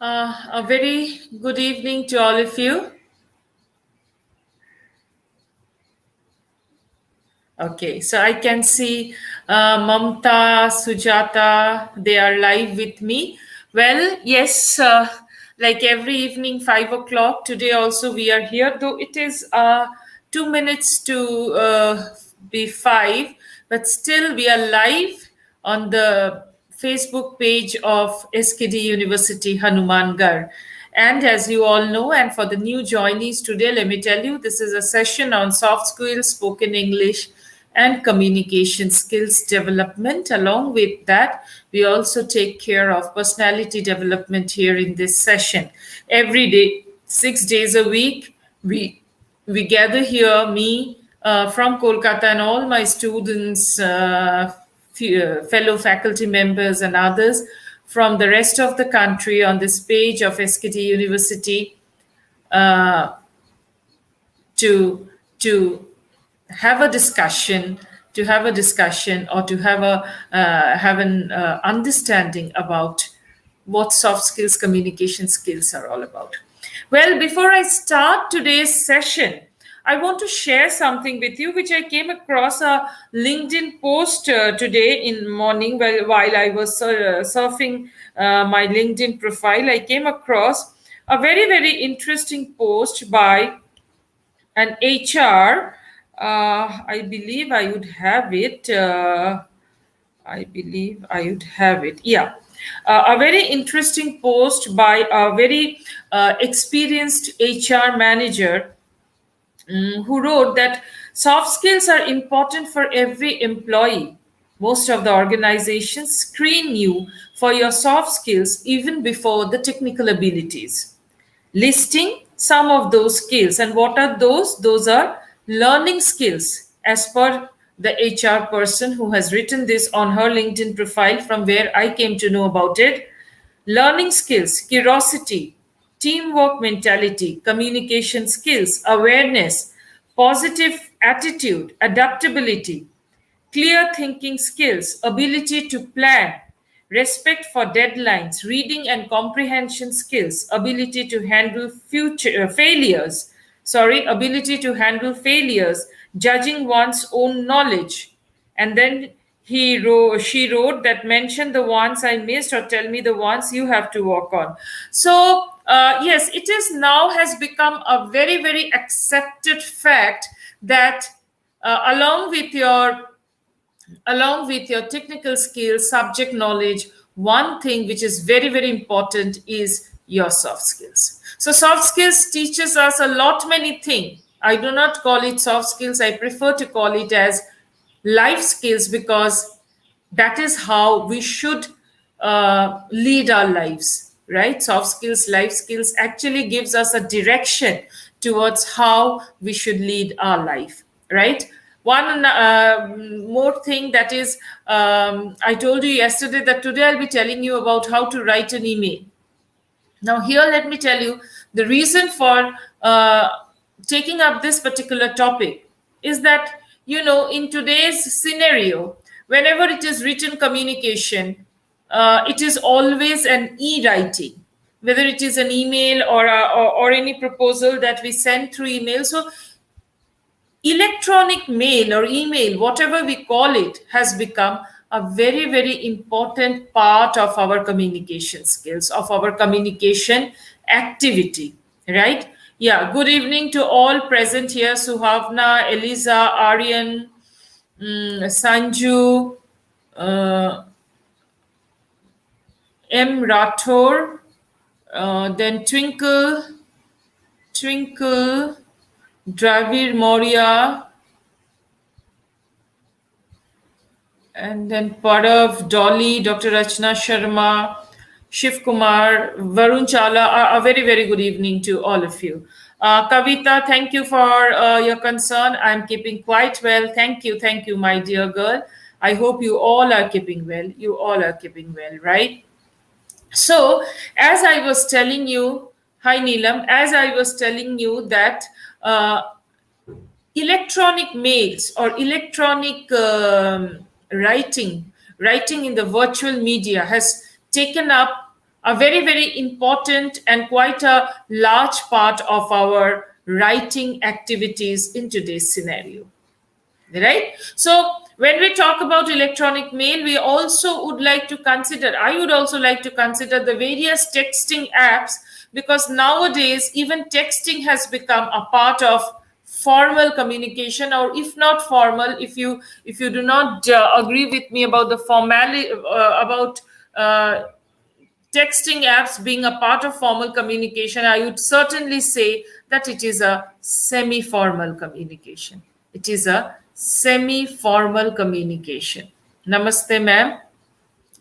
A very good evening to all of you. Okay, so I can see Mamta, Sujata, they are live with me. Well, yes, like every evening, 5 o'clock, today also we are here, though it is 2 minutes to be five, but still we are live on the Facebook page of SKD University Hanumangarh. And as you all know, and for the new joinees today, let me tell you, this is a session on soft skills, spoken English, and communication skills development. Along with that, we also take care of personality development here in this session. Every day, 6 days a week, we gather here, me from Kolkata and all my students, fellow faculty members, and others from the rest of the country on this page of SKT University uh, to to have a discussion or to have an understanding about what soft skills communication skills are all about. Well, before I start today's session, I want to share something with you which I came across a LinkedIn post today in morning while I was surfing my LinkedIn profile. I came across a very interesting post by and HR. I believe I would have it. I believe I would have it. Yeah. A very interesting post by a very experienced HR manager who wrote that soft skills are important for every employee. Most of the organizations screen you for your soft skills even before the technical abilities, listing some of those skills. And what are those? Those are learning skills, as per the HR person who has written this on her LinkedIn profile, from where I came to know about it. Learning skills, curiosity, teamwork mentality, communication skills, awareness, positive attitude, adaptability, clear thinking skills, ability to plan, respect for deadlines, reading and comprehension skills, ability to handle ability to handle failures, judging one's own knowledge. And then she wrote that mention the ones I missed or tell me the ones you have to work on. So yes, it is now has become a very accepted fact that along with your technical skills, subject knowledge, one thing which is very important is your soft skills. So soft skills teaches us a lot many things. I do not call it soft skills. I prefer to call it as life skills, because that is how we should lead our lives, right? Soft skills, life skills actually gives us a direction towards how we should lead our life, right? One more thing, that is, I told you yesterday that today I'll be telling you about how to write an email. Now, here, let me tell you the reason for taking up this particular topic is that, in today's scenario, whenever it is written communication, it is always an e-writing, whether it is an email or any proposal that we send through email. So electronic mail or email, whatever we call it, has become a very important part of our communication skills, of our communication activity, right? Yeah, good evening to all present here: Suhavna, Eliza, Aryan, Sanju, uh, M. Rathor, then Twinkle, Dravir Moria, and then Parav, Dolly, Dr. Rachna Sharma, Shiv Kumar, Varun Chala. A very good evening to all of you. Kavita, thank you for your concern. I'm keeping quite well. Thank you, my dear girl. I hope you all are keeping well. You all are keeping well, right? So, as I was telling you, hi Neelam, as I was telling you that uh, electronic mails or electronic writing in the virtual media has taken up a very, very important and quite a large part of our writing activities in today's scenario. Right? So when we talk about electronic mail, we also would like to consider, I would also like to consider the various texting apps, because nowadays even texting has become a part of formal communication, or if not formal, if you do not agree with me about the formality about texting apps being a part of formal communication, I would certainly say that it is a semi formal communication. It is a semi formal communication. Namaste, ma'am.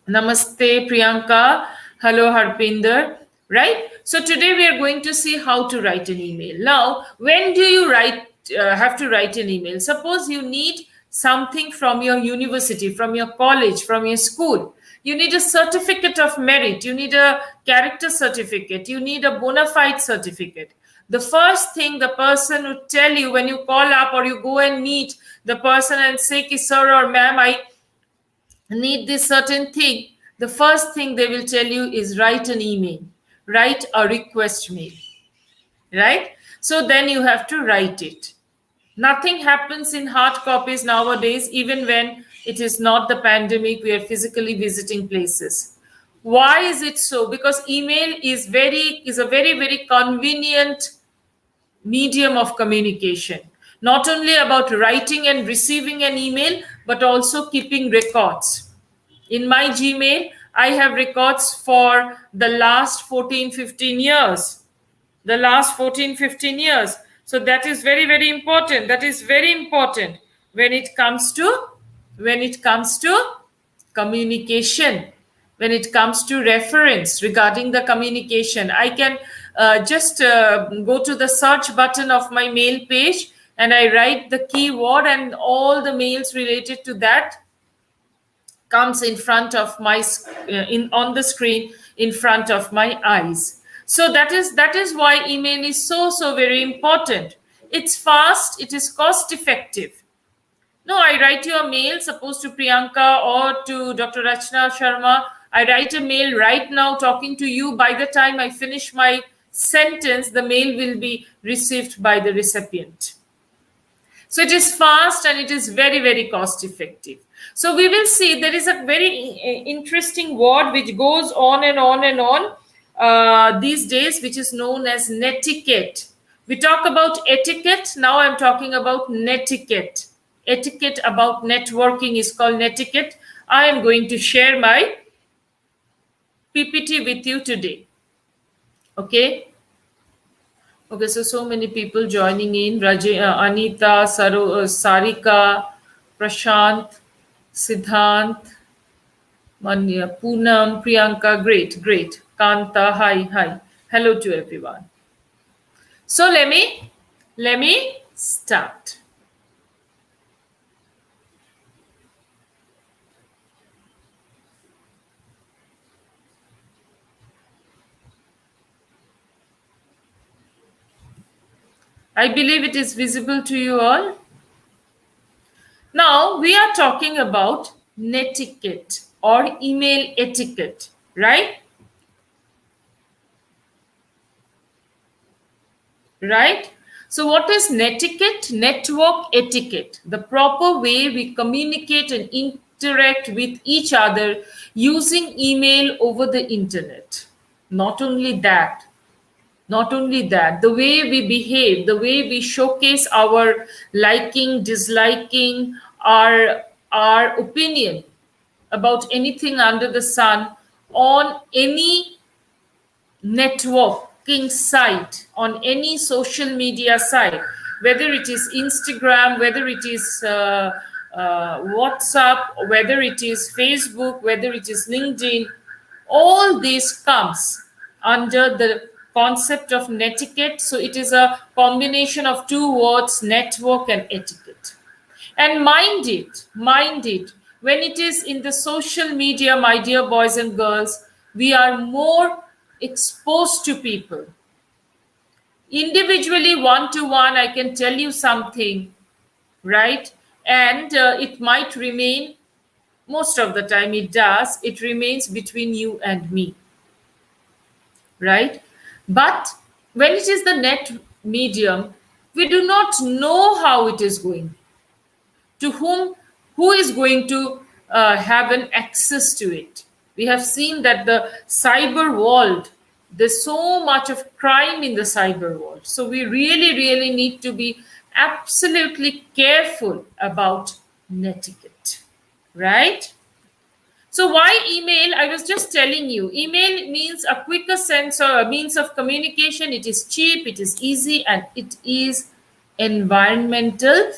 Namaste, Priyanka. Hello, Harpinder. Right? So today we are going to see how to write an email. Now, when do you have to write an email? Suppose you need something from your university, from your college, from your school. You need a certificate of merit. You need a character certificate. You need a bona fide certificate. The first thing the person would tell you when you call up or you go and meet the person and say, "Ki, sir or ma'am, I need this certain thing," the first thing they will tell you is write an email, write a request mail, right? So then you have to write it. Nothing happens in hard copies nowadays, even when it is not the pandemic, we are physically visiting places. Why is it so? Because email is a very, very convenient medium of communication, not only about writing and receiving an email, but also keeping records. In my Gmail, I have records for the last 14, 15 years. The last 14, 15 years. So that is very, very important. That is very important when it comes to communication, when it comes to reference regarding the communication. I can just go to the search button of my mail page and I write the keyword, and all the mails related to that comes in front of my in on the screen in front of my eyes. So that is why email is so very important. It's fast, it is cost effective. No, I write you a mail, suppose to Priyanka or to Dr. Rachna Sharma. I write a mail right now talking to you. By the time I finish my sentence, the mail will be received by the recipient. So it is fast and it is very, very cost effective. So we will see there is a very interesting word which goes on and on and on these days, which is known as netiquette. We talk about etiquette. Now I'm talking about netiquette. Etiquette about networking is called netiquette. I am going to share my PPT with you today. Okay. Okay, so many people joining in. Anita, Sarika, Prashant, Siddhant, Manya, Poonam, Priyanka. Great. Kanta, hi. Hello to everyone. So let me start. I believe it is visible to you all. Now we are talking about netiquette or email etiquette, right? Right? So what is netiquette? Network etiquette, the proper way we communicate and interact with each other using email over the internet. Not only that, the way we behave, the way we showcase our liking, disliking, our opinion about anything under the sun on any networking site, on any social media site, whether it is Instagram, whether it is WhatsApp, whether it is Facebook, whether it is LinkedIn, all this comes under the concept of netiquette. So it is a combination of two words, network and etiquette. And mind it, when it is in the social media, my dear boys and girls, we are more exposed to people. Individually, one to one, I can tell you something, right? And it might remain, most of the time it does, it remains between you and me. right? But when it is the net medium, we do not know how it is going, to who is going to have an access to it. We have seen that the cyber world, there's so much of crime in the cyber world, so we really need to be absolutely careful about netiquette, right? So why email? I was just telling you, email means a quicker sense or a means of communication. It is cheap, it is easy, and it is environmental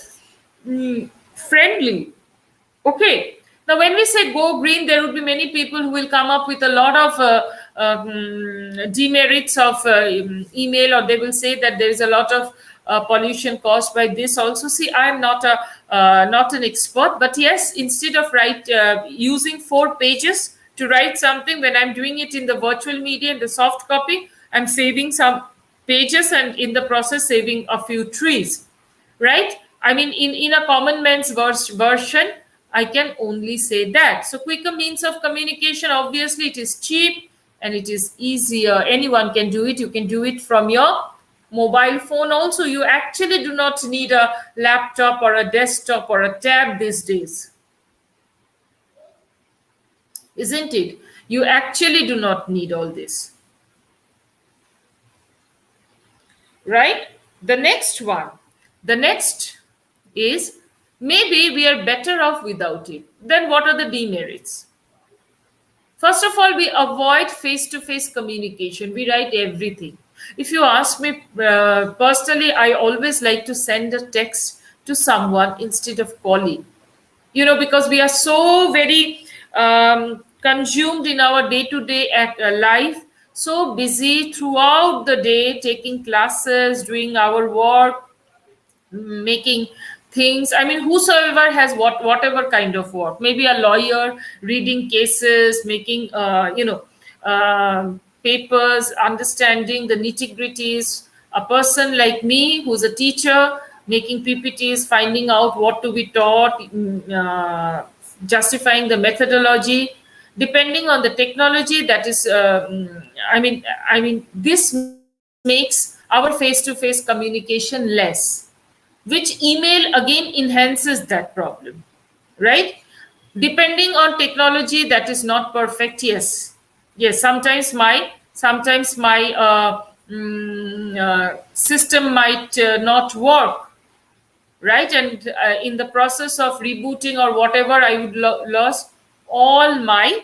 friendly. Okay. Now, when we say go green, there will be many people who will come up with a lot of demerits of email, or they will say that there is a lot of pollution caused by this. Also, see, I am not an expert, but yes, instead of using 4 pages to write something, when I'm doing it in the virtual media in the soft copy, I'm saving some pages and in the process saving a few trees, right? I mean, in a common man's version, I can only say that. So quicker means of communication, obviously it is cheap and it is easier. Anyone can do it. You can do it from your mobile phone also. You actually do not need a laptop or a desktop or a tab these days, isn't it? You actually do not need all this, right? The next one, the next is, maybe we are better off without it. Then what are the demerits? First of all, we avoid face to face communication. We write everything. If you ask me personally, I always like to send a text to someone instead of calling, because we are so very consumed in our day to day life, so busy throughout the day, taking classes, doing our work, making things. I mean, whosoever has whatever kind of work, maybe a lawyer reading cases, making papers, understanding the nitty gritties, a person like me who's a teacher, making ppts, finding out what to be taught, justifying the methodology, depending on the technology that is this makes our face to face communication less, which email again enhances that problem, right? Depending on technology that is not perfect, yes, sometimes my system might not work, right? And in the process of rebooting or whatever, I would lose all my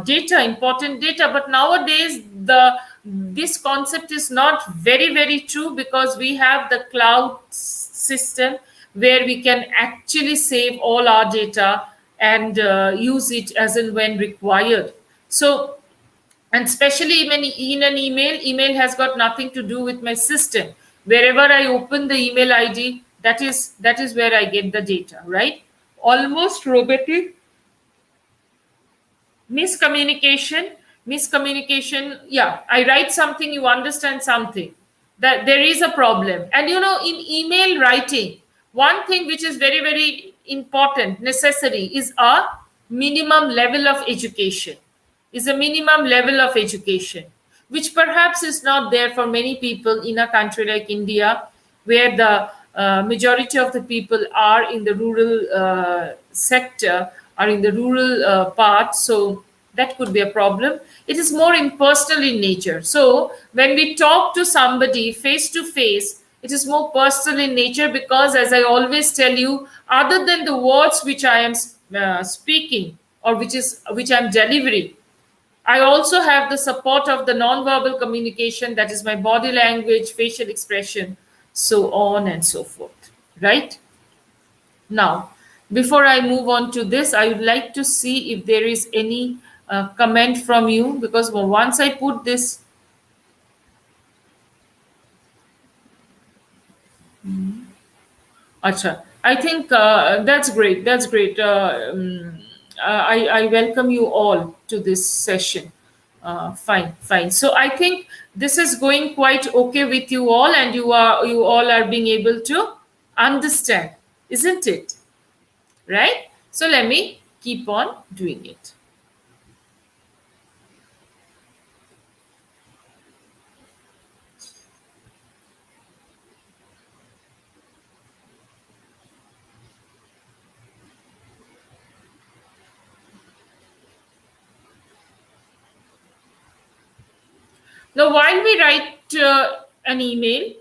data, important data. But nowadays, this concept is not very true, because we have the cloud system where we can actually save all our data and use it as and when required. So, and especially when in an email has got nothing to do with my system. Wherever I open the email id, that is where I get the data, right? Almost robotic. Miscommunication. Yeah, I write something, you understand something, that there is a problem. And in email writing, one thing which is very important, necessary, is a minimum level of education, which perhaps is not there for many people in a country like India, where the majority of the people are in the rural sector, are in the rural part. So that could be a problem. It is more impersonal in nature. So when we talk to somebody face to face, it is more personal in nature, because, as I always tell you, other than the words which I am speaking, or which I'm delivering, I also have the support of the non-verbal communication, that is my body language, facial expression, so on and so forth. Right? Now, before I move on to this, I would like to see if there is any comment from you, because once I put this. Acha. I think that's great. That's great. I welcome you all to this session. Fine. So I think this is going quite okay with you all, and you all are being able to understand, isn't it? Right? So let me keep on doing it. Now, while we write an email,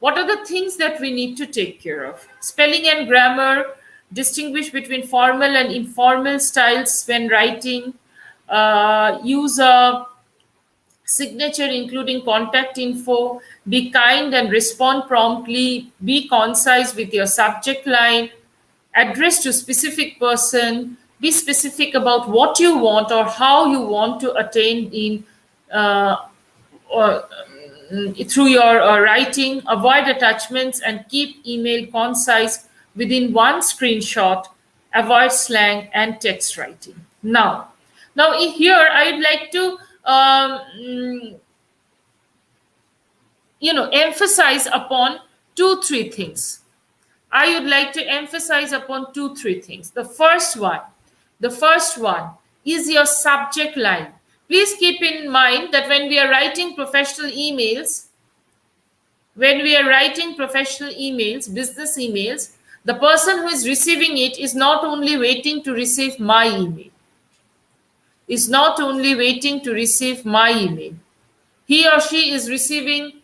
what are the things that we need to take care of? Spelling and grammar, distinguish between formal and informal styles when writing, use a signature including contact info, be kind and respond promptly, be concise with your subject line, address to specific person, be specific about what you want or how you want to attain in uh, or through your writing, avoid attachments and keep email concise within one screenshot, avoid slang and text writing. Now here I'd like to emphasize upon three things. I would like to emphasize upon three things. The first one is your subject line. Please keep in mind that when we are writing professional emails, business emails, the person who is receiving it is not only waiting to receive my email, he or she is receiving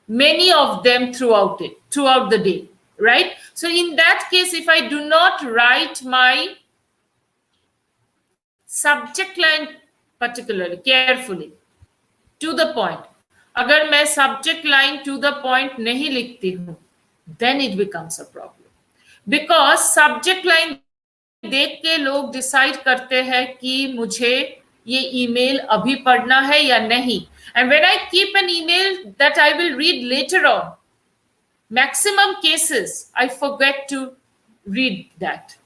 many of them throughout the day, right? So in that case, if I do not write my subject line particularly carefully, to the point, अगर मैं subject line to the point नहीं लिखती हूँ, then it becomes a problem. Because subject line देख के लोग decide करते हैं कि मुझे ये ईमेल अभी पढ़ना है या नहीं. And when I keep an email that I will read later on, maximum cases I forget to read that.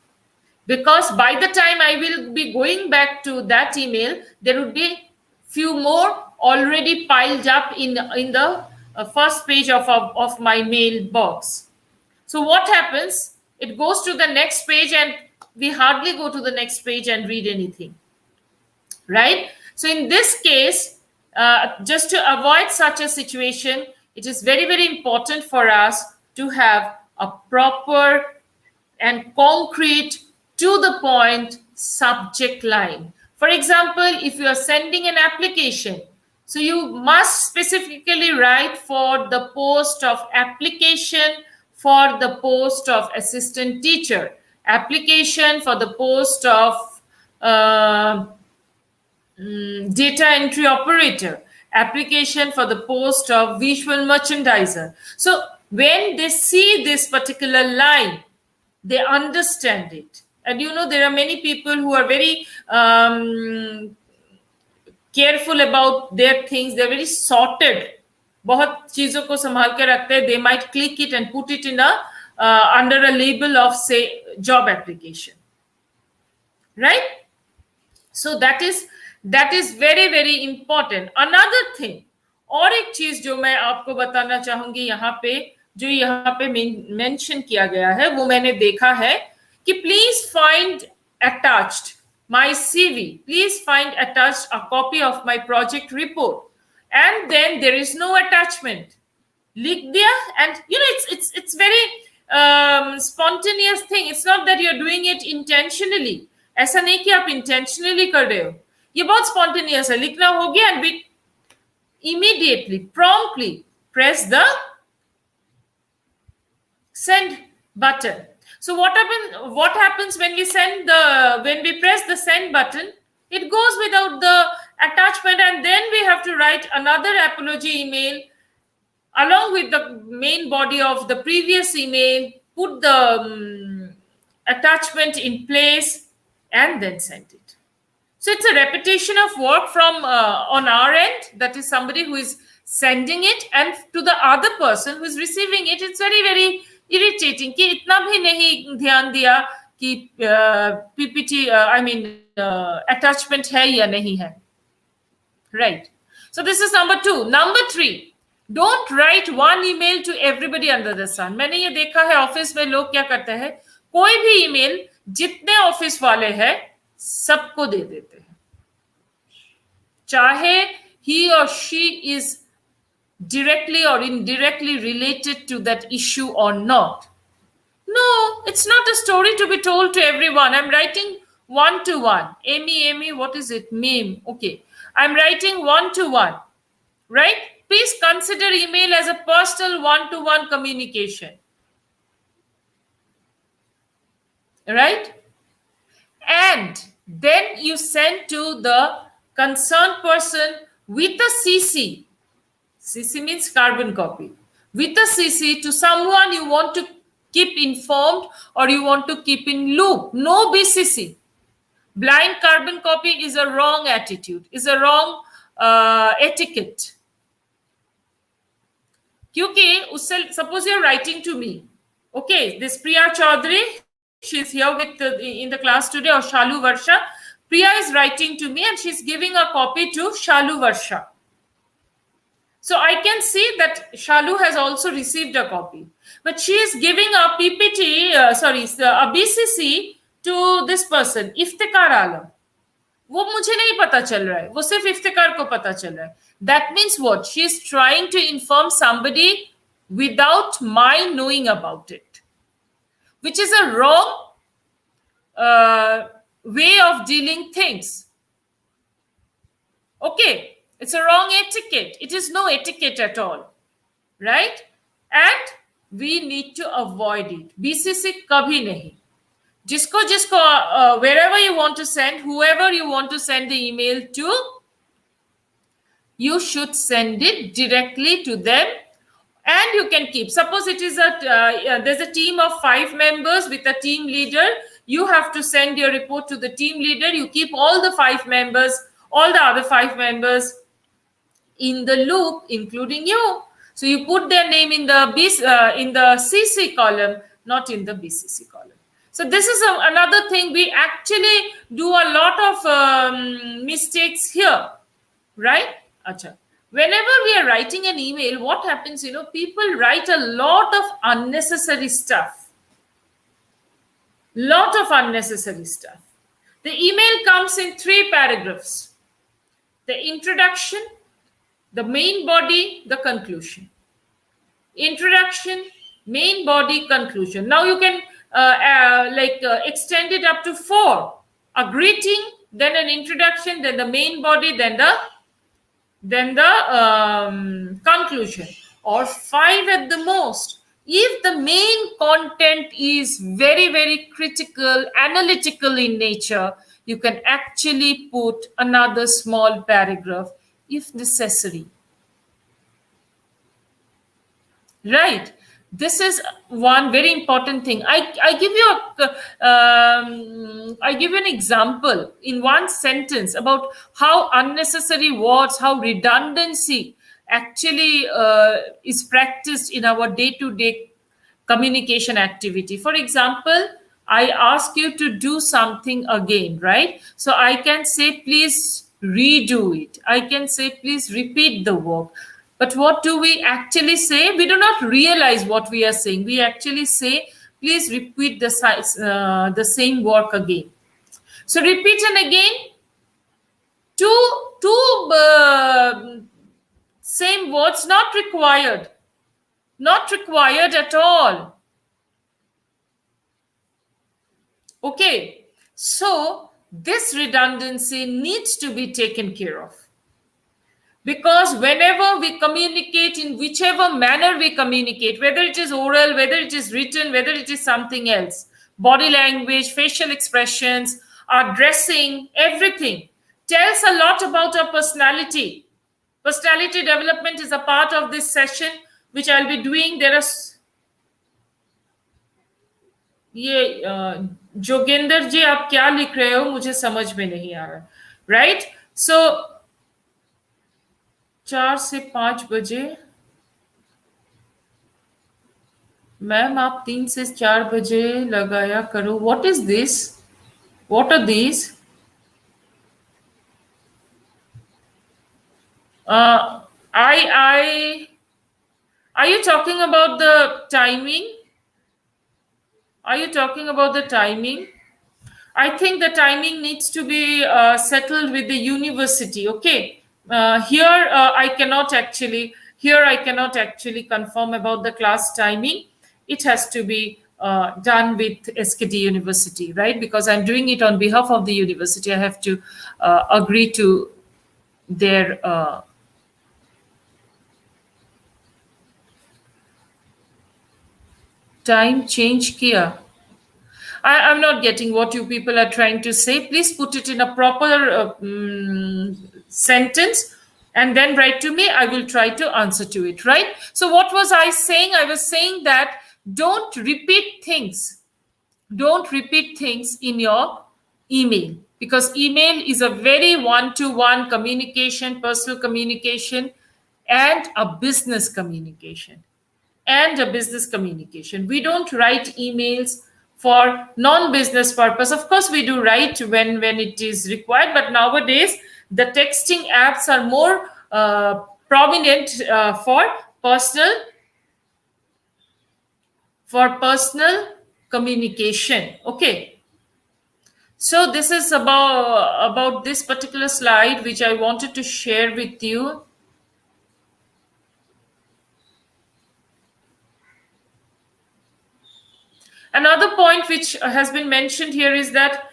Because by the time I will be going back to that email, there would be few more already piled up in the first page of my mailbox. So what happens? It goes to the next page and we hardly go to the next page and read anything, right? So in this case, just to avoid such a situation, it is very, very important for us to have a proper and concrete, to the point subject line. For example, if you are sending an application, so you must specifically write for the post of application, for the post of assistant teacher, application for the post of data entry operator, application for the post of visual merchandiser. So when they see this particular line, they understand it. And there are many people who are very careful about their things. They're very sorted. बहुत चीजों को संभाल के रखते हैं. They might click it and put it in a under a label of, say, job application, right? So that is very, very important. Another thing, और एक चीज जो मैं आपको बताना चाहूंगी यहाँ पे, जो यहाँ पे मेंशन किया गया है, वो मैंने देखा है कि please find attached my CV. Please find attached a copy of my project report. And then there is no attachment. Likh diya, and it's very spontaneous thing. It's not that you're doing it intentionally. ऐसा नहीं कि आप intentionally कर रहे हो. ये बहुत spontaneous है. लिखना हो गया and we immediately, promptly press the send button. So what happens when we press the send button? It goes without the attachment, and then we have to write another apology email along with the main body of the previous email, put the attachment in place, and then send it. So it's a repetition of work from on our end, that is somebody who is sending it, and to the other person who is receiving it. It's very, very irritating कि इतना भी नहीं ध्यान दिया कि PPT attachment है या नहीं है, right? So this is number 2. Number 3, don't write one email to everybody under the sun. मैंने ये देखा है ऑफिस में लोग क्या करते हैं, कोई भी ईमेल जितने ऑफिस वाले हैं सबको दे देते हैं, चाहे he or she is directly or indirectly related to that issue or not. No, it's not a story to be told to everyone. I'm writing one-to-one. Amy, what is it? Meme. Okay. I'm writing one-to-one. right? Please consider email as a personal one-to-one communication, right? And then you send to the concerned person with a CC. CC means carbon copy. With a CC to someone you want to keep informed or you want to keep in loop. No BCC. Blind carbon copy is a wrong attitude, is a wrong etiquette. क्योंकि उससे suppose you're writing to me, okay, this Priya Chaudhary, she's here with in the class today, or Shalu Varsha. Priya is writing to me and she's giving a copy to Shalu Varsha. So I can see that Shalu has also received a copy, but she is giving a PPT, a BCC to this person, Iftikhar Alam. वो मुझे नहीं पता चल रहा है, वो सिर्फ इफ्तिकार को पता चल रहा है. That means what? She is trying to inform somebody without my knowing about it, which is a wrong way of dealing things. Okay, it's a wrong etiquette. It is no etiquette at all, right? And we need to avoid it. BCC kabhi nahi. जिसको wherever you want to send, whoever you want to send the email to, you should send it directly to them, and you can keep. Suppose it is there's a team of 5 members with a team leader. You have to send your report to the team leader. You keep all the 5 members, all the other 5 members in the loop, including you. So you put their name in the CC column, not in the BCC column. So this is another thing. We actually do a lot of mistakes here, right? Acha. Whenever we are writing an email, what happens, people write a lot of unnecessary stuff. Lot of unnecessary stuff. The email comes in 3 paragraphs. The introduction, the main body, the conclusion. Introduction, main body, conclusion. Now you can extend it up to 4. A greeting, then an introduction, then the main body, then the conclusion, or 5 at the most. If the main content is very, very critical, analytical in nature, you can actually put another small paragraph if necessary. Right? This is one very important thing. I give you an example in one sentence about how unnecessary words, how redundancy actually is practiced in our day-to-day communication activity. For example, I ask you to do something again, right? So I can say, please redo it. I can say, please repeat the work. But what do we actually say? We do not realize what we are saying. We actually say, please repeat the same work again. So repeat and again, two same words, not required. Not required at all. Okay, so this redundancy needs to be taken care of. Because whenever we communicate, in whichever manner we communicate, whether it is oral, whether it is written, whether it is something else, body language, facial expressions, our dressing, everything tells a lot about our personality. Personality development is a part of this session, which I'll be doing. There are ये जोगेंद्र जी आप क्या लिख रहे हो मुझे समझ में नहीं आ रहा, राइट? सो 4 से 5 बजे, मैम आप 3 से 4 बजे लगाया करो. What is this? What are these? Are you talking about the timing? Are you talking about the timing? I think the timing needs to be settled with the university. Okay. Here I cannot actually confirm about the class timing. It has to be done with SKD University, right? Because I'm doing it on behalf of the university. I have to agree to their time change किया. I'm not getting what you people are trying to say. Please put it in a proper sentence and then write to me. I will try to answer to it, right? So, what was I saying? I was saying that don't repeat things. Don't repeat things in your email, because email is a very one to one communication, personal communication, and a business communication We don't write emails for non-business purpose. Of course, we do write when it is required, but nowadays the texting apps are more prominent personal for personal communication. Okay. So this is about this particular slide which I wanted to share with you. Another point which has been mentioned here is that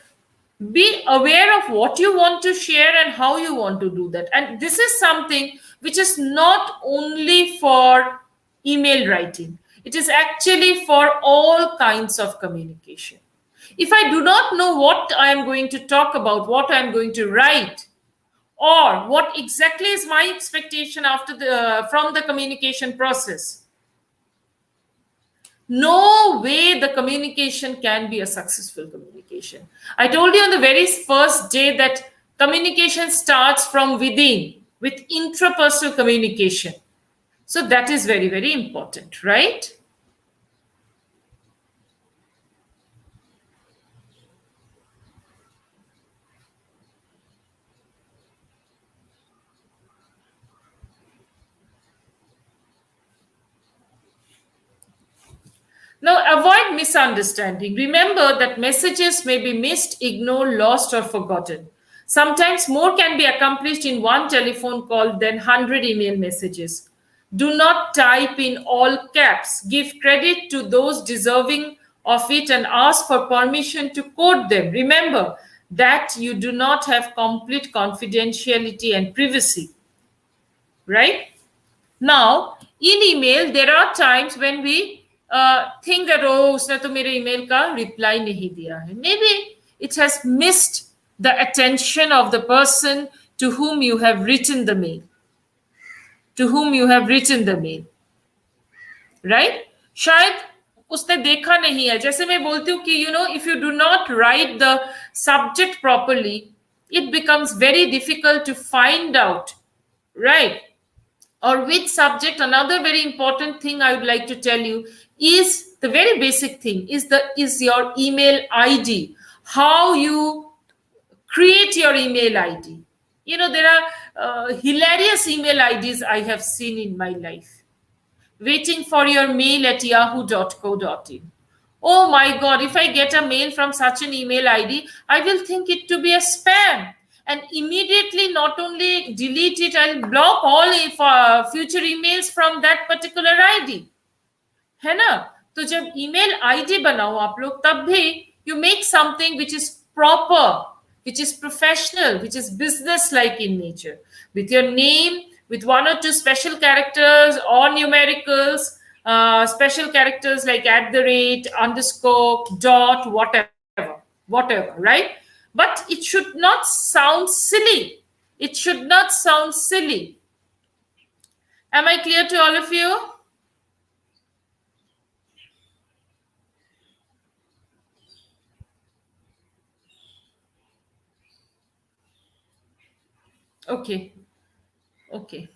be aware of what you want to share and how you want to do that. And this is something which is not only for email writing, it is actually for all kinds of communication. If I do not know what I am going to talk about, what I am going to write, or what exactly is my expectation after the from the communication process, no way the communication can be a successful communication. I told you on the very first day that communication starts from within with intrapersonal communication. So that is very, very important, right? Now, avoid misunderstanding. Remember that messages may be missed, ignored, lost, or forgotten. Sometimes more can be accomplished in one telephone call than 100 email messages. Do not type in all caps. Give credit to those deserving of it and ask for permission to quote them. Remember that you do not have complete confidentiality and privacy, right? Now, in email, there are times when we think that, oh, उसने तो मेरे email का reply नहीं दिया है. Maybe it has missed the attention of the person to whom you have written the mail. To whom you have written the mail. Right? शायद उसने देखा नहीं है. जैसे मैं बोलती हूँ कि, if you do not write the subject properly, it becomes very difficult to find out, right? Or which subject. Another very important thing I would like to tell you is the very basic thing is your email ID. How you create your email ID. There are hilarious email IDs I have seen in my life. Waiting for your mail at yahoo.co.in. Oh my God, if I get a mail from such an email ID, I will think it to be a spam. And immediately not only delete it, I'll block all future emails from that particular ID. है ना? तो जब email ID बनाओ आप लोग, तब भी you make something which is proper, which is professional, which is business-like in nature, with your name, with one or two special characters or numericals, special characters like @ underscore dot whatever, right? But it should not sound silly. It should not sound silly. Am I clear to all of you? Okay. Okay.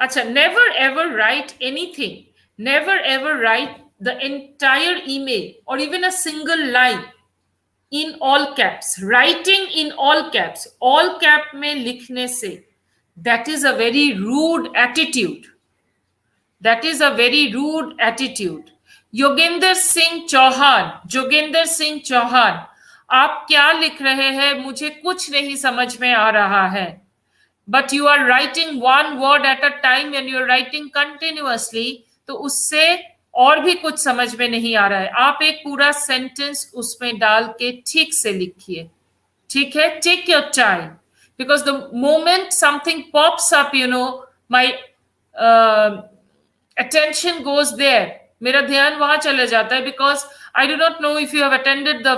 Acha, never ever write anything. Never ever write the entire email or even a single line in all caps. Writing in all cap में लिखने से, that is a very rude attitude. That is a very rude attitude. Jogendra Singh Chauhan, आप क्या लिख रहे हैं मुझे कुछ नहीं समझ में आ रहा है. But you are writing one word at a time and you are writing continuously, तो उससे और भी कुछ समझ में नहीं आ रहा है, आप एक पूरा सेंटेंस उसमें डाल के ठीक से लिखिए. ठीक है, take your time, because the moment something pops up, my attention goes there, मेरा ध्यान वहां चले जाता है. बिकॉज I do not know if you have attended the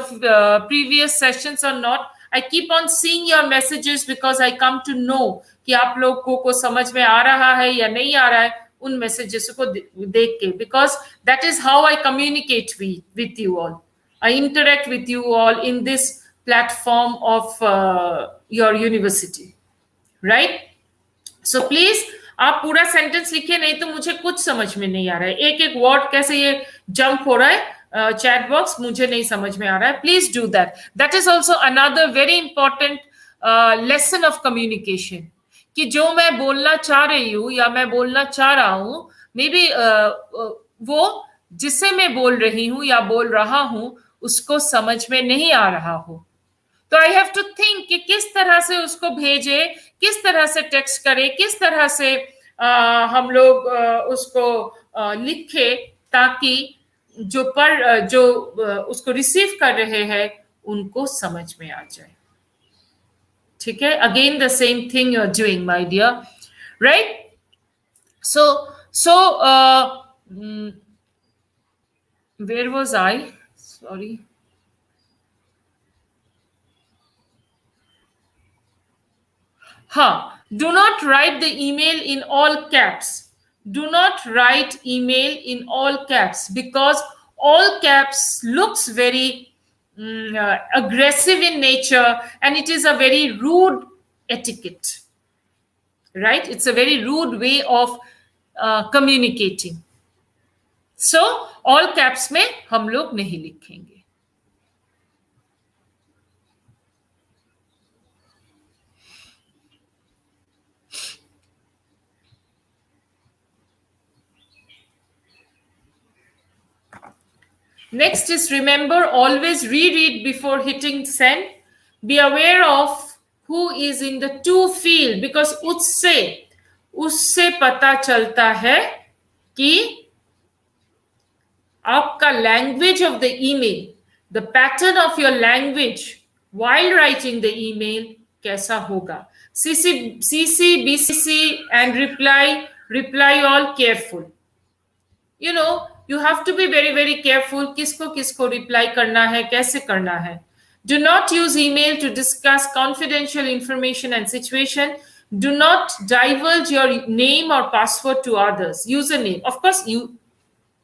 previous sessions or not. I keep on seeing your messages because I come to know कि आप लोगों को समझ में आ रहा है या नहीं आ रहा है उन मैसेजेस को देख के. Because that is how I communicate with you all. I interact with you all in this platform of your university, right? So please आप पूरा सेंटेंस लिखिए, नहीं तो मुझे कुछ समझ में नहीं आ रहा है. एक एक वर्ड कैसे ये जंप हो रहा है चैट बॉक्स, मुझे नहीं समझ में आ रहा है. Please do that. That is also another very important lesson of communication, कि जो मैं बोलना चाह रही हूँ या मैं बोलना चाह रहा हूँ, मे बी वो जिसे मैं बोल रही हूँ या बोल रहा हूँ उसको समझ में नहीं आ रहा हो. तो आई हैव टू थिंक कि किस तरह से उसको भेजे, किस तरह से टेक्स्ट करे, किस तरह से हम लोग उसको लिखे, ताकि जो उसको रिसीव कर रहे हैं उनको समझ में आ जाए. ठीक है, again the same thing you are doing my dear, right? So where was I, sorry. हाँ, do not write the email in all caps. Do not write email in all caps, because all caps looks very aggressive in nature, and it is a very rude etiquette, right? It's a very rude way of communicating. So all caps में हम लोग नहीं लिखेंगे. Next is, remember, always reread before hitting send. Be aware of who is in the to field, because उससे पता चलता है कि आपका language of the email, the pattern of your language while writing the email कैसा होगा. CC, BCC and reply all careful. You have to be very very careful किसको किसको reply करना है, कैसे करना है. Do not use email to discuss confidential information and situation. Do not divulge your name or password to others. Username, of course,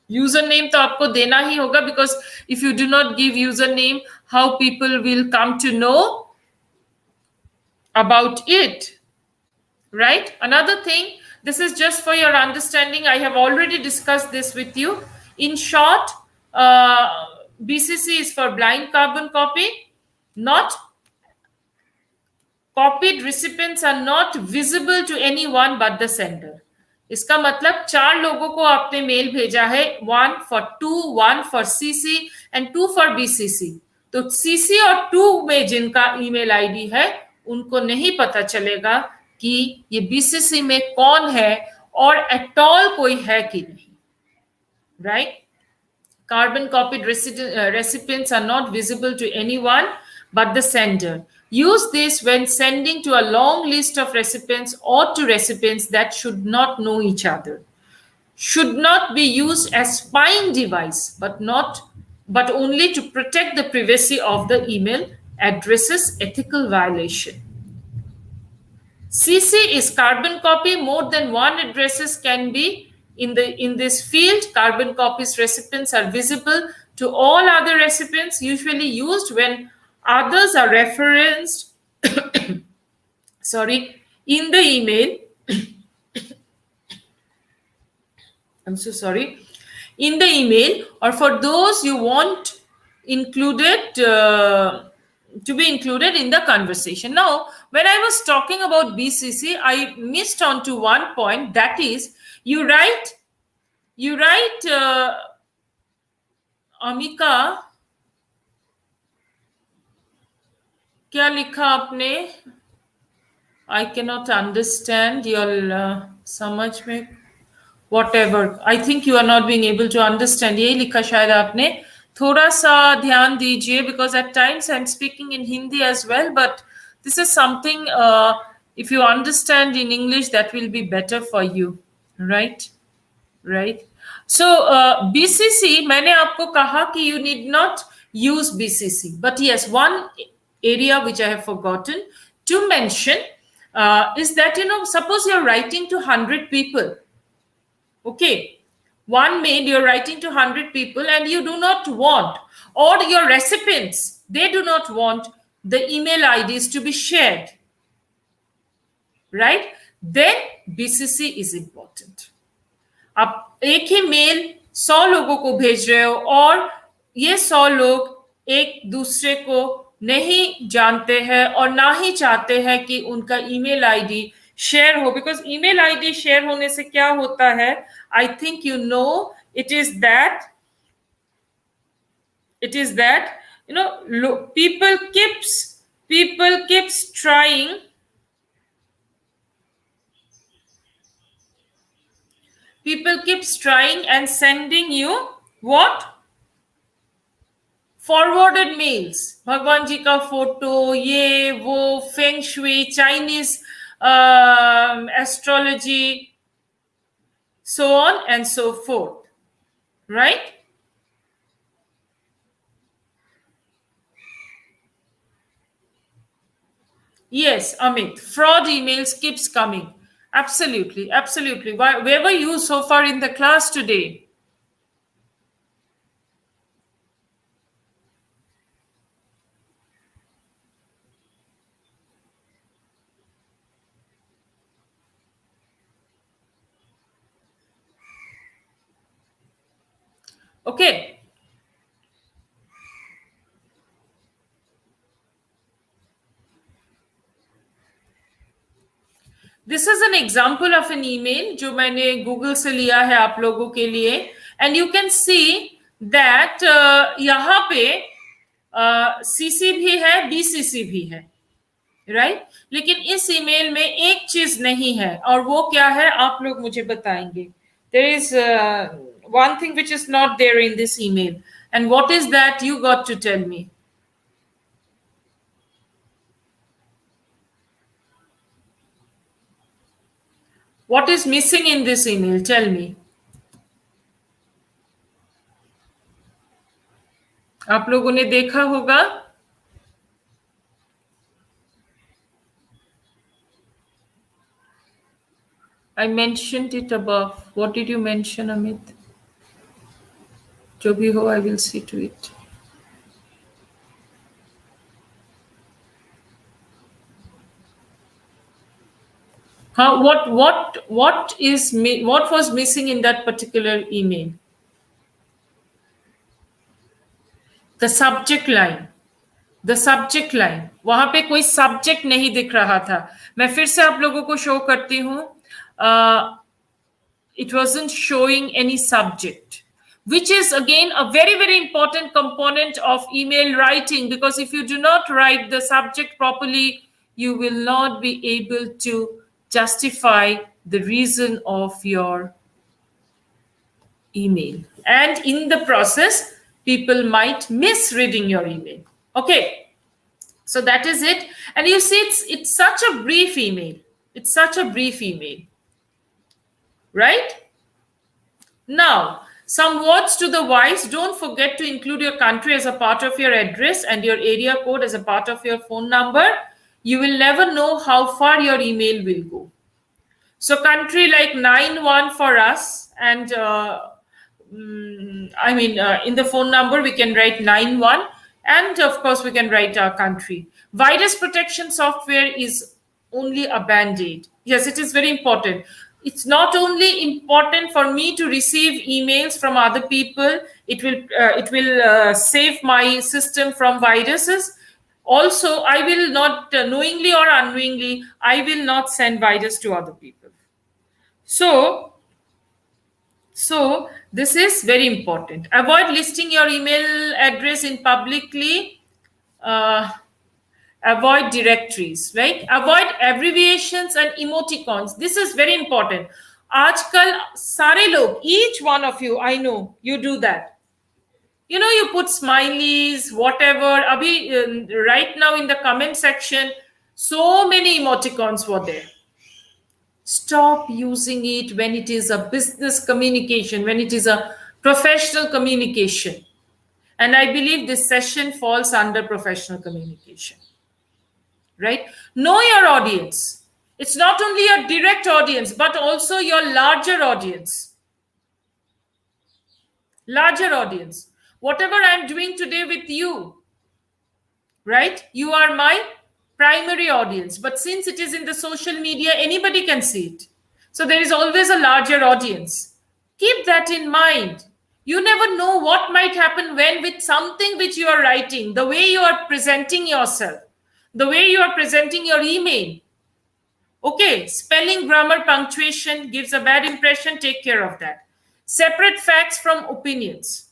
username तो आपको देना ही होगा, because if you do not give username, how people will come to know about it, right? Another thing, this is just for your understanding, I have already discussed this with you. In short, BCC is for blind carbon copy. Not copied recipients are not visible to anyone but the sender. इसका मतलब 4 लोगों को आपने mail भेजा है, 1 for 2, 1 for CC and 2 for BCC. तो CC और 2 में जिनका ईमेल आईडी है उनको नहीं पता चलेगा कि ये BCC में कौन है और एट ऑल कोई है कि नहीं, right? Carbon copied recipients are not visible to anyone but the sender. Use this when sending to a long list of recipients or to recipients that should not know each other. Should not be used as spying device, but only to protect the privacy of the email addresses ethical violation. CC is carbon copy. More than one addresses can be in this field. Carbon copies recipients are visible to all other recipients, usually used when others are referenced in the email. I'm so sorry. In the email, or for those you want included to be included in the conversation. Now, when I was talking about BCC, I missed on to one point, that is, you write Amika, क्या लिखा आपने? I cannot understand your समझ में. whatever. I think you are not being able to understand. यही लिखा शायद आपने. थोड़ा सा ध्यान दीजिए, because at times I'm speaking in Hindi as well, but this is something, if you understand in English, that will be better for you, right? Right. So BCC, मैंने आपको कहा कि you need not use BCC, but yes, one area which I have forgotten to mention is that, suppose you're writing to 100 people. Okay, one mail you're writing to 100 people, and you do not want, or your recipients, they do not want the email IDs to be shared, right? Then BCC is important. आप एक ही mail 100 लोगों को भेज रहे हो, और ये 100 लोग एक दूसरे को नहीं जानते हैं और ना ही चाहते हैं कि उनका ईमेल आईडी शेयर हो. बिकॉज ईमेल आईडी शेयर होने से क्या होता है, I think you know, it is that people keeps trying. People keeps trying and sending you what? Forwarded mails. भगवान जी का फोटो, ये वो, feng shui, Chinese astrology, so on and so forth, right? Yes, Amit, fraud emails keeps coming. Absolutely, absolutely. Where were you so far in the class today? Okay. This is an example of an email जो मैंने Google से लिया है आप लोगों के लिए, and you can see that यहाँ पे CC भी है, BCC भी है, right? लेकिन इस ईमेल में एक चीज नहीं है, और वो क्या है आप लोग मुझे बताएंगे. There is one thing which is not there in this email, and what is that? You got to tell me. What is missing in this email? Tell me. आप लोगों ने देखा होगा. I mentioned it above. What did you mention, Amit? जो भी हो, I will see to it. What was missing in that particular email? The subject line. The subject line, वहां पे कोई सब्जेक्ट नहीं दिख रहा था. मैं फिर से आप लोगों को शो करती हूं. It wasn't showing any subject, which is again a very, very important component of email writing, because if you do not write the subject properly, you will not be able to justify the reason of your email. And in the process, people might miss reading your email. Okay, so that is it. And you see, it's such a brief email. It's such a brief email, right? Now, some words to the wise. Don't forget to include your country as a part of your address and your area code as a part of your phone number. You will never know how far your email will go. So country like 91 for us, and in the phone number we can write 91, and of course we can write our country. Virus protection software is only a band-aid. Yes, it is very important. It's not only important for me to receive emails from other people. It will save my system from viruses. Also, I will not, knowingly or unknowingly, I will not send virus to other people. So this is very important. Avoid listing your email address in publicly. Avoid directories, right? Avoid abbreviations and emoticons. This is very important. आजकल सारे लोग, each one of you, I know you do that. You put smileys, whatever. Abhi, right now in the comment section, so many emoticons were there. Stop using it when it is a business communication, when it is a professional communication. And I believe this session falls under professional communication, right? Know your audience. It's not only your direct audience, but also your larger audience. Larger audience. Whatever I'm doing today with you, right? You are my primary audience. But since it is in the social media, anybody can see it. So there is always a larger audience. Keep that in mind. You never know what might happen when, with something which you are writing, the way you are presenting yourself, the way you are presenting your email. Okay, spelling, grammar, punctuation gives a bad impression. Take care of that. Separate facts from opinions.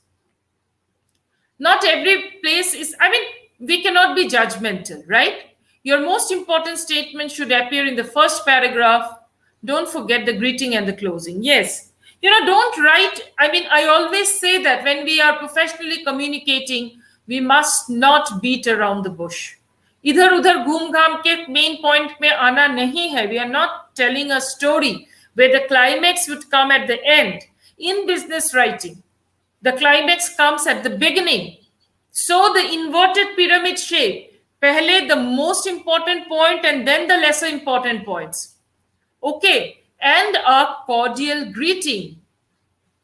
Not every place is, I mean, we cannot be judgmental, right? Your most important statement should appear in the first paragraph. Don't forget the greeting and the closing. Yes. Don't write. I mean, I always say that when we are professionally communicating, we must not beat around the bush. इधर उधर घूम घाम के main point में आना नहीं है. We are not telling a story where the climax would come at the end. In business writing, the climax comes at the beginning. So the inverted pyramid shape, pehle the most important point and then the lesser important points. Okay, and a cordial greeting.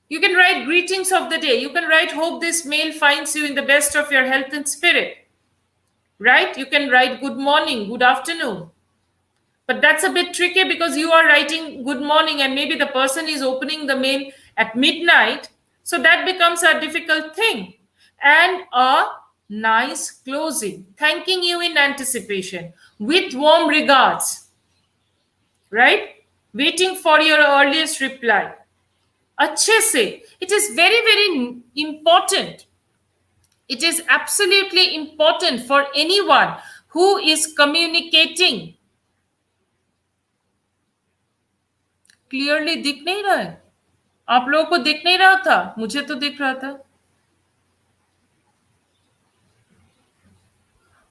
You can write greetings of the day. You can write, hope this mail finds you in the best of your health and spirit. Right? You can write good morning, good afternoon. But that's a bit tricky because you are writing good morning and maybe the person is opening the mail at midnight. So that becomes a difficult thing. And a nice closing, thanking you in anticipation, with warm regards, right? Waiting for your earliest reply. Achhe se. It is very, very important. It is absolutely important for anyone who is communicating. Clearly दिख नहीं रहा है? आप लोगों को दिख नहीं रहा था? मुझे तो दिख रहा था.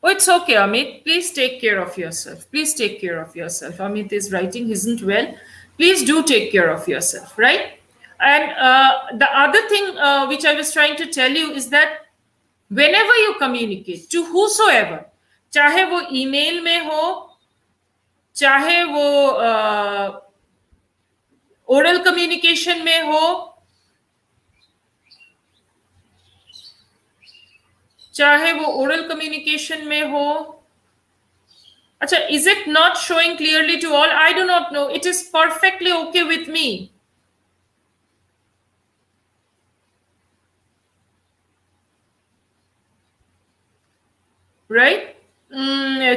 Oh, it's okay, Amit. Please take care of yourself. Please take care of yourself. Amit is writing, isn't well. Please do take care of yourself, right? And the other thing which I was trying to tell you is that whenever you communicate to whosoever, चाहे वो email में हो, चाहे वो oral communication में हो, चाहे वो oral communication में हो. अच्छा, is it not showing clearly to all? I do not know. It is perfectly okay with me. Right?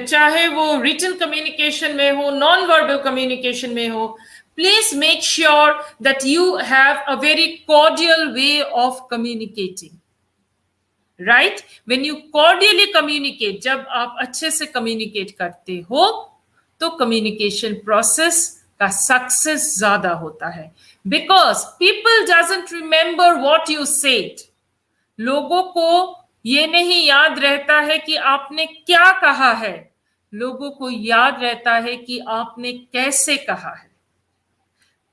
चाहे वो written communication में हो, non-verbal communication में हो, please make sure that you have a very cordial way of communicating. Right? When you cordially communicate, जब आप अच्छे से communicate करते हो, तो communication process का success ज़्यादा होता है. Because people doesn't remember what you said. लोगों को ये नहीं याद रहता है कि आपने क्या कहा है. लोगों को याद रहता है कि आपने कैसे कहा है.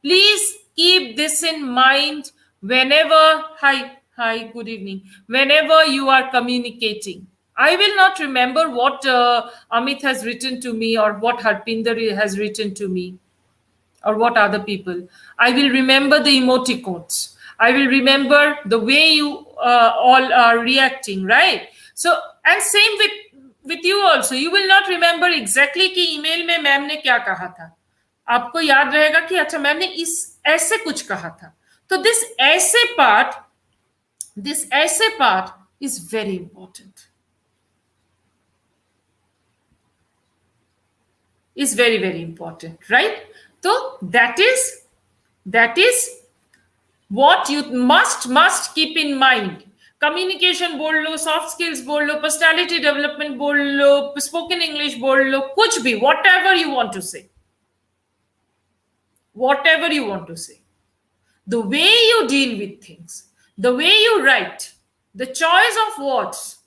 Please keep this in mind whenever, hi, good evening. Whenever you are communicating. I will not remember what Amit has written to me or what Harpinder has written to me or what other people. I will remember the emoticons. I will remember the way you all are reacting, right? So, and same with you also. You will not remember exactly कि email में ma'am ने क्या कहा था. आपको याद रहेगा कि अच्छा मैम ने इस ऐसे कुछ कहा था. तो this ऐसे part is very important. Is very, very important, right? So that is what you must keep in mind. Communication बोल लो, soft skills बोल लो, personality development बोल लो, spoken English बोल लो, कुछ भी, whatever you want to say. whatever you want to say, the way you deal with things, the way you write, the choice of words,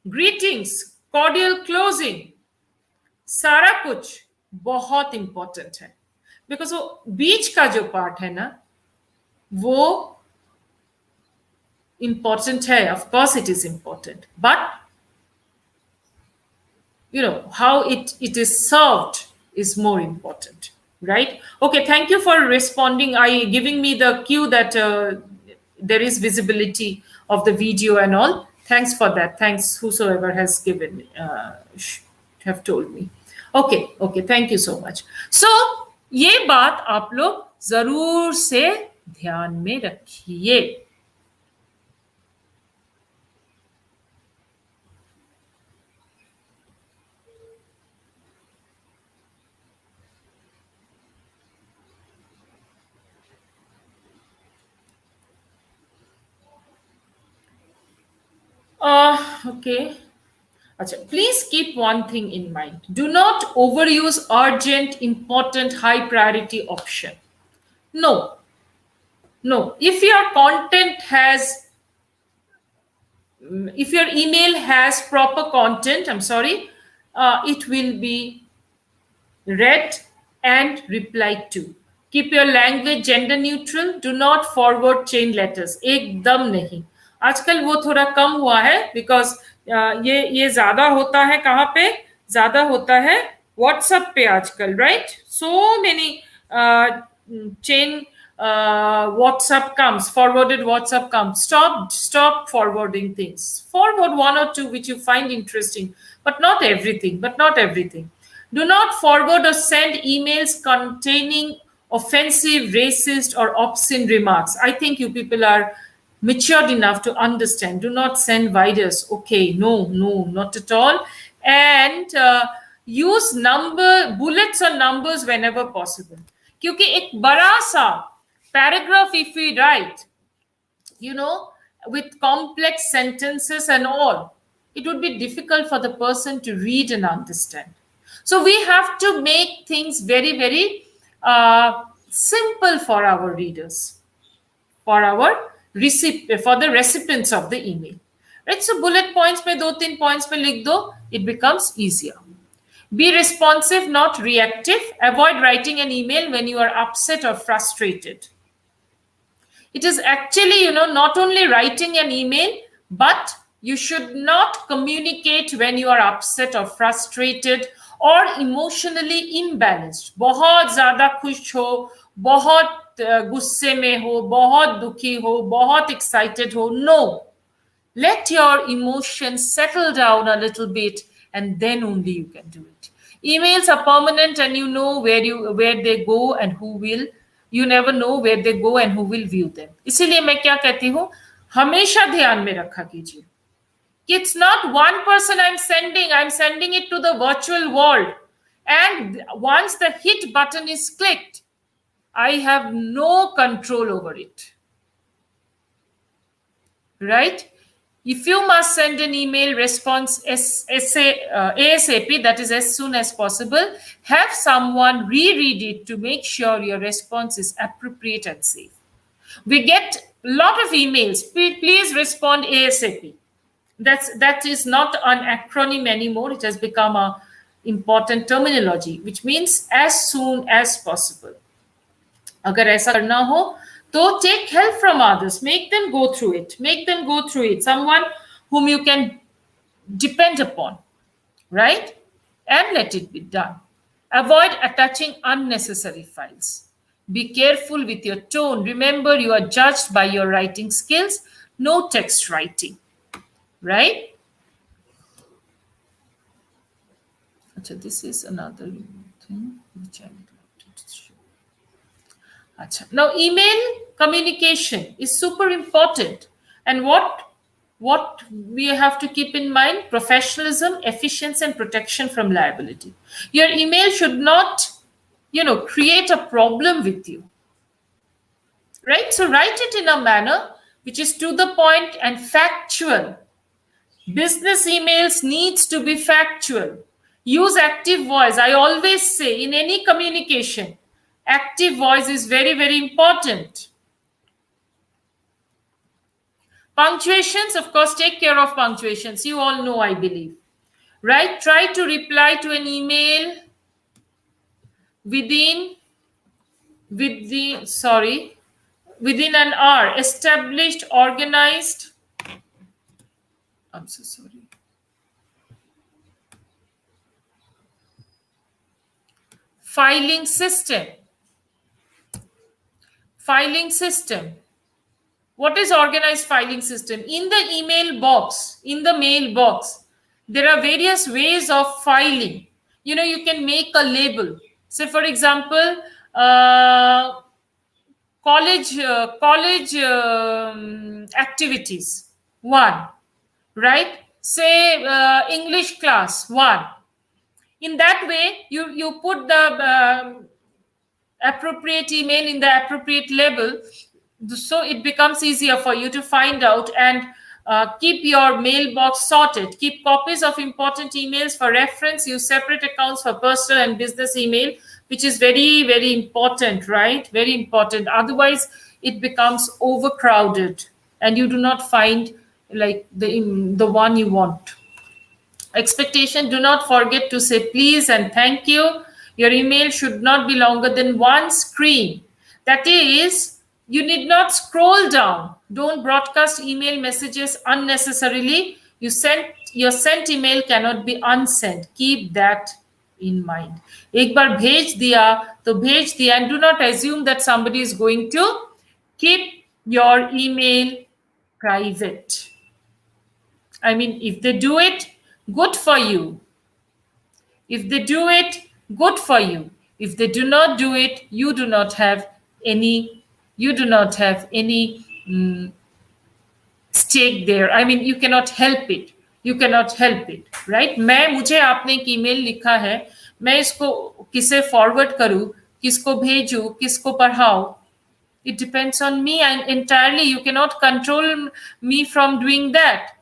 greetings, cordial closing, सारा कुछ बहुत important है. Because वो बीच का जो पार्ट है ना, वो इंपॉर्टेंट है. Of course it is important, but how it is served is more important, right? Okay, thank you for responding, giving me the cue that there is visibility of the video and all. Thanks for that. Thanks whosoever has given have told me. Okay, thank you so much. So ये बात आप लोग जरूर से ध्यान में रखिए. Okay. Achha, please keep one thing in mind. Do not overuse urgent, important, high priority option. No. If your content has, if your email has proper content, I'm sorry, it will be read and replied to. Keep your language gender neutral. Do not forward chain letters. एकदम नहीं. आजकल वो थोड़ा कम हुआ है, because ये ज्यादा होता है. कहाँ पे ज्यादा होता है? व्हाट्सएप पे आजकल, right? So many chain WhatsApp comes, forwarded WhatsApp comes. Stop forwarding things. Forward one or two which you find interesting, but not everything. Do not forward or send emails containing offensive, racist, or obscene remarks. I think you people are matured enough to understand. Do not send virus. Okay, no, not at all. And use bullets or numbers whenever possible. क्योंकि एक बड़ा सा paragraph if we write, with complex sentences and all, it would be difficult for the person to read and understand. So we have to make things very, very simple for our readers, for the recipients of the email. Right? So bullet points पे 2-3 points पे लिख दो, it becomes easier. Be responsive, not reactive. Avoid writing an email when you are upset or frustrated. It is actually, not only writing an email, but you should not communicate when you are upset or frustrated or emotionally imbalanced. बहुत ज़्यादा खुश हो, बहुत गुस्से में हो, बहुत दुखी हो, बहुत excited हो. No. Let your emotions settle down a little bit, and then only you can do it. Emails are permanent, and you know where they go and who will. You never know where they go and who will view them. इसीलिए मैं क्या कहती हूँ, हमेशा ध्यान में रखा कीजिए. It's not one person I'm sending it to the virtual world. And once the hit button is clicked, I have no control over it. Right? If you must send an email response ASAP, that is as soon as possible, have someone reread it to make sure your response is appropriate and safe. We get a lot of emails. Please respond ASAP. That is not an acronym anymore. It has become a important terminology, which means as soon as possible. अगर ऐसा करना हो, तो take help from others. Make them go through it. Someone whom you can depend upon, right? And let it be done. Avoid attaching unnecessary files. Be careful with your tone. Remember, you are judged by your writing skills, no text writing, right? So this is another thing which I would like to show. Now, email communication is super important. And what we have to keep in mind: professionalism, efficiency, and protection from liability. Your email should not, create a problem with you. Right? So write it in a manner which is to the point and factual. Business emails needs to be factual. Use active voice. I always say in any communication, Active voice is very, very important. Punctuations, of course, take care of punctuations. You all know, I believe. Right? Try to reply to an email within within an hour. Established, organized. I'm so sorry. Filing system. Filing system. What is organized filing system? In the email box, in the mail box, there are various ways of filing. You can make a label. Say, for example, college activities, one, right? Say English class, one. In that way, you put the appropriate email in the appropriate label, so it becomes easier for you to find out and keep your mailbox sorted. Keep copies of important emails for reference. Use separate accounts for personal and business email, which is very, very important, right? Very important. Otherwise, it becomes overcrowded and you do not find like the one you want. Expectation, do not forget to say please and thank you. Your email should not be longer than one screen. That is, you need not scroll down. Don't broadcast email messages unnecessarily. Your sent email cannot be unsent. Keep that in mind. एक बार भेज दिया तो भेज दिया, and do not assume that somebody is going to keep your email private. I mean, if they do it, good for you. If they do it, good for you. If they do not do it, you do not have any stake there. I mean, you cannot help it. You cannot help it, right? मुझे आपने एक email लिखा है, मैं इसको किसे forward करूं, किसको भेजूं, किसको पढ़ाऊं. It depends on me, and entirely you cannot control me from doing that.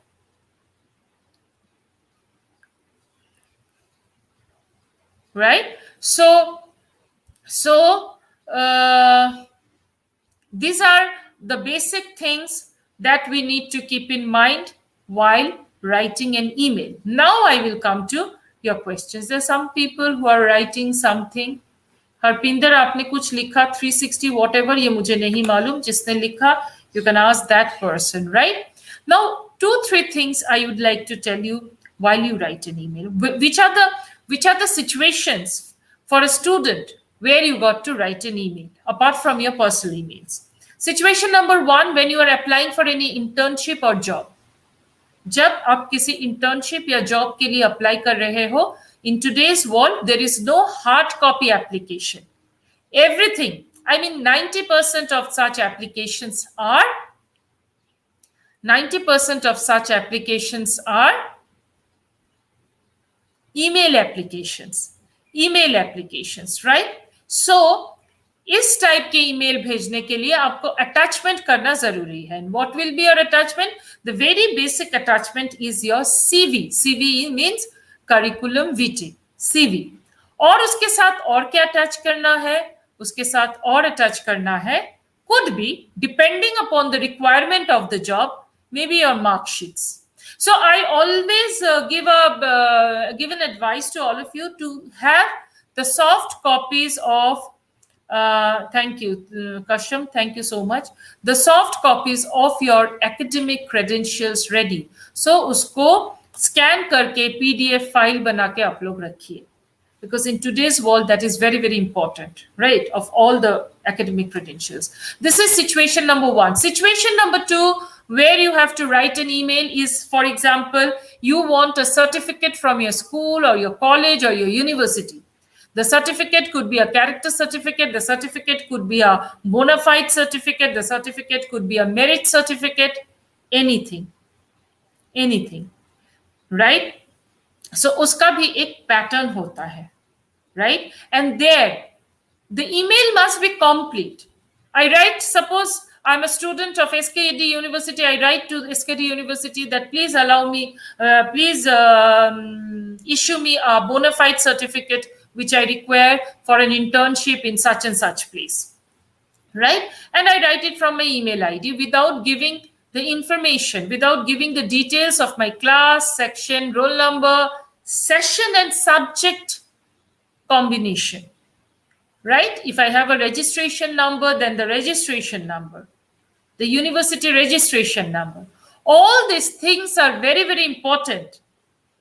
Right? So these are the basic things that we need to keep in mind while writing an email. Now I will come to your questions. There are some people who are writing something. Harpinder, आपने कुछ लिखा 360 whatever, ये मुझे नहीं मालूम. जिसने लिखा, you can ask that person, right? Now 2-3 things I would like to tell you while you write an email. Which are the situations for a student where you got to write an email apart from your personal emails? Situation number 1, when you are applying for any internship or job. जब आप किसी internship या job के लिए apply कर रहे हो, in today's world, there is no hard copy application. Everything, I mean, 90% of such applications are email applications, right? So इस टाइप के ईमेल भेजने के लिए आपको अटैचमेंट करना जरूरी है. And what will be your attachment? The very basic attachment is your CV. CV means curriculum vitae, CV. और उसके साथ और क्या अटैच करना है? उसके साथ और अटैच करना है, could be, depending upon the requirement of the job, maybe your mark sheets. So I always give an advice to all of you to have the soft copies of thank you, Kasham, thank you so much. The soft copies of your academic credentials ready. So उसको scan करके PDF file बना के आप लोग रखिए. Because in today's world, that is very, very important, right? Of all the academic credentials. This is situation number 1. Situation number 2, where you have to write an email is, for example, you want a certificate from your school or your college or your university. The certificate could be a character certificate. The certificate could be a bona fide certificate. The certificate could be a merit certificate. Anything, right? So uska bhi ek pattern hota hai, right? And there, the email must be complete. I write, suppose I'm a student of SKD University. I write to SKD University that please allow me, please issue me a bona fide certificate which I require for an internship in such and such place, right? And I write it from my email ID without giving the information, without giving the details of my class, section, roll number, session, and subject combination, right? If I have a registration number, then the registration number, the university registration number. All these things are very, very important,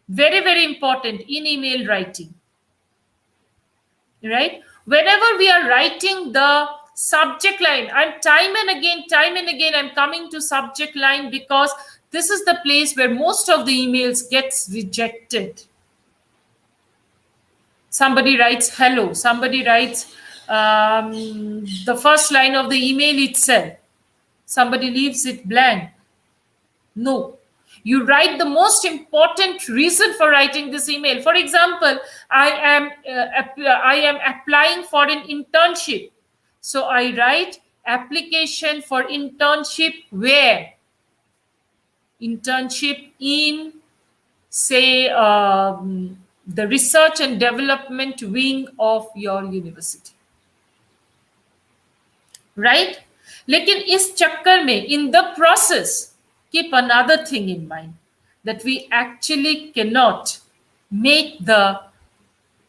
very, very important in email writing, right? Whenever we are writing the subject line, I'm time and again, I'm coming to subject line because this is the place where most of the emails gets rejected. Somebody writes hello, somebody writes the first line of the email itself, somebody leaves it blank. No, you write the most important reason for writing this email. For example, I am applying for an internship, so I write application for internship where, internship in, say, the research and development wing of your university, right? लेकिन इस चक्कर में, in the process, keep another thing in mind, that we actually cannot make the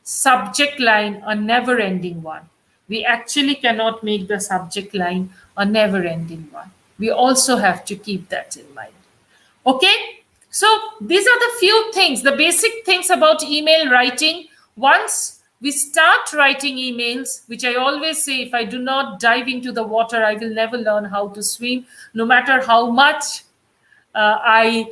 subject line a never ending one. We actually cannot make the subject line a never ending one. We also have to keep that in mind. Okay, so these are the few things, the basic things about email writing. Once we start writing emails, which I always say, if I do not dive into the water, I will never learn how to swim, no matter how much I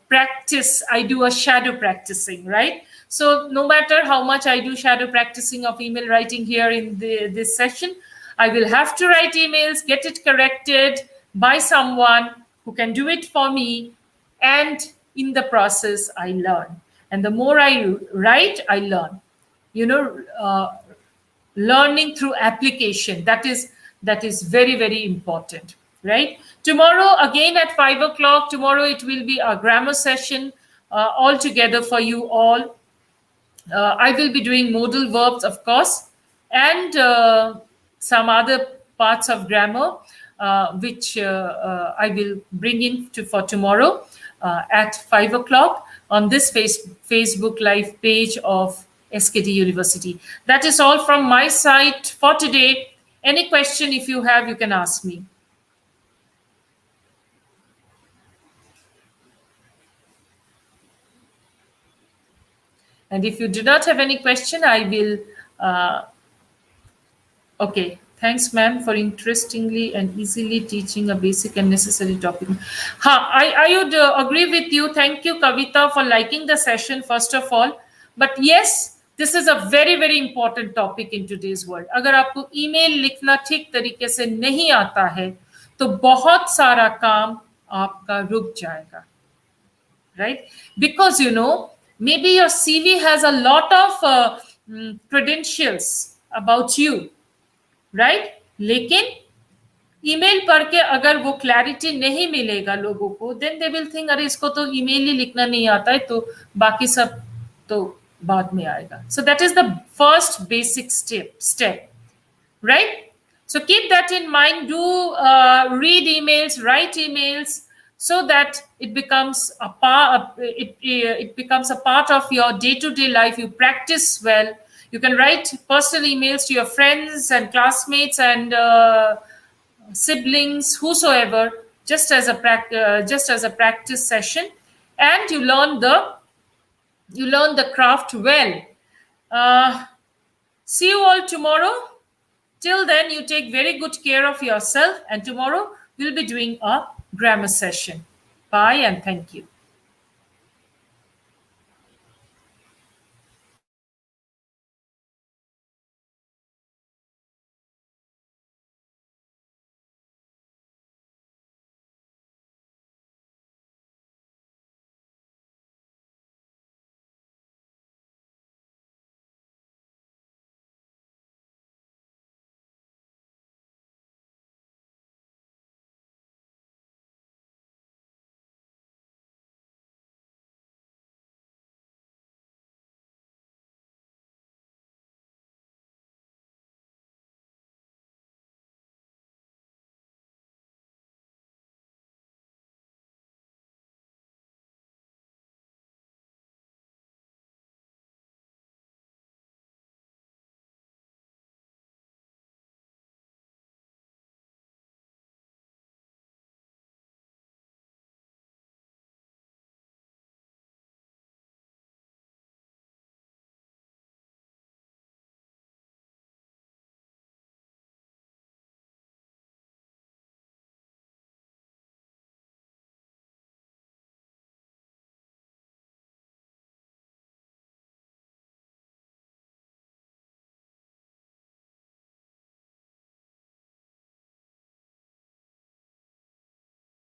practice, I do a shadow practicing, right? So no matter how much I do shadow practicing of email writing here in this session, I will have to write emails, get it corrected by someone who can do it for me. And in the process, I learn. And the more I write, I learn. Learning through application, that is very, very important, right? Tomorrow again at 5 o'clock, tomorrow it will be a grammar session all together for you all. I will be doing modal verbs, of course, and some other parts of grammar which I will bring in for tomorrow at 5 o'clock on this Facebook live page of SKD University. That is all from my side for today. Any question, if you have, you can ask me. And if you do not have any question, I will. Okay. Thanks, ma'am, for interestingly and easily teaching a basic and necessary topic. I would agree with you. Thank you, Kavita, for liking the session, first of all. But yes, this is a very, very important topic in today's world. अगर आपको email लिखना ठीक तरीके से नहीं आता है, तो बहुत सारा काम आपका रुक जाएगा, right? Because maybe your CV has a lot of credentials about you, right लेकिन ईमेल पढ़ के अगर वो क्लैरिटी नहीं मिलेगा लोगों को, देन दे विल थिंक अरे इसको तो ईमेल ही लिखना नहीं आता है, तो बाकी सब तो बाद में आएगा. So that is the first basic step, right? So keep that in mind. Do read emails, write emails, so that it becomes a part of your day-to-day life. You practice well. You can write personal emails to your friends and classmates and siblings, whosoever, just as a practice session, and you learn the craft well. See you all tomorrow. Till then, you take very good care of yourself, and tomorrow we'll be doing a grammar session. Bye and thank you.